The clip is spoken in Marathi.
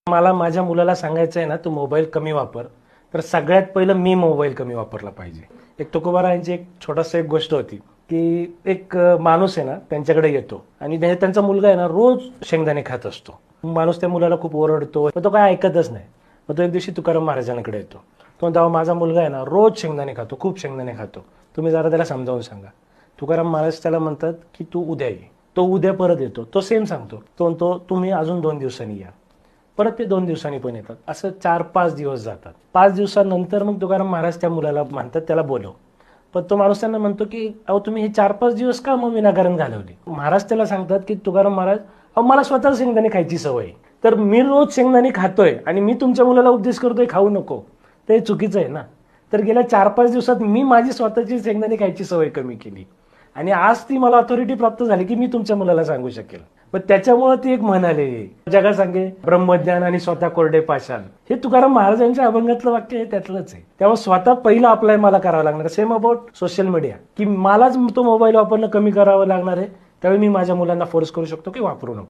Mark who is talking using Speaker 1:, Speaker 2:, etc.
Speaker 1: मला माझ्या मुलाला सांगायचं आहे ना, तू मोबाईल कमी वापर, तर सगळ्यात पहिलं मी मोबाईल कमी वापरला पाहिजे. एक तुकोबारायांची एक छोटासा एक गोष्ट होती की एक माणूस आहे ना त्यांच्याकडे येतो आणि त्यांचा मुलगा आहे ना रोज शेंगदाणे खात असतो. माणूस त्या मुलाला खूप ओरडतो, पण तो काय ऐकतच नाही. मग तो एक दिवशी तुकाराम महाराजांकडे येतो. तो म्हणतो, माझा मुलगा आहे ना रोज शेंगदाणे खातो, खूप शेंगदाणे खातो, तुम्ही जरा त्याला समजावून सांगा. तुकाराम महाराज त्याला म्हणतात की तू उद्या ये. तो उद्या परत येतो, तो सेम सांगतो. तो म्हणतो तुम्ही अजून 2 दिवसांनी या. परत ते 2 दिवसांनी पण येतात. असं 4-5 दिवस जातात. 5 दिवसानंतर मग तुकाराम महाराज त्या मुलाला म्हणतात त्याला बोलव. पण तो माणूस त्यांना म्हणतो की अहो तुम्ही हे 4-5 दिवस का मग विनाकारण घालवले. महाराज त्याला सांगतात की तुकाराम महाराज, अहो मला स्वतः शेंगदाणे खायची सवय, तर मी रोज शेंगदाणे खातोय आणि मी तुमच्या मुलाला उपदेश करतोय खाऊ नको, ते चुकीचं आहे ना. तर गेल्या 4-5 दिवसात मी माझी स्वतःची शेंगदाणे खायची सवय कमी केली आणि आज ती मला अथॉरिटी प्राप्त झाली की मी तुमच्या मुलाला सांगू शकेल. पण त्याच्यामुळे ती एक म्हण आलेली, जगा सांगे ब्रह्मज्ञान आणि स्वतः कोरडे पाषाण. हे तुकाराम महाराजांच्या अभंगातलं वाक्य आहे, त्यातलंच आहे. त्यामुळे स्वतः पहिलं अप्लाय मला करावं लागणार. सेम अबाउट सोशल मीडिया, की मलाच तो मोबाईल वापरणं कमी करावं लागणार आहे. त्यावेळी मी माझ्या मुलांना फोर्स करू शकतो की वापरू नको.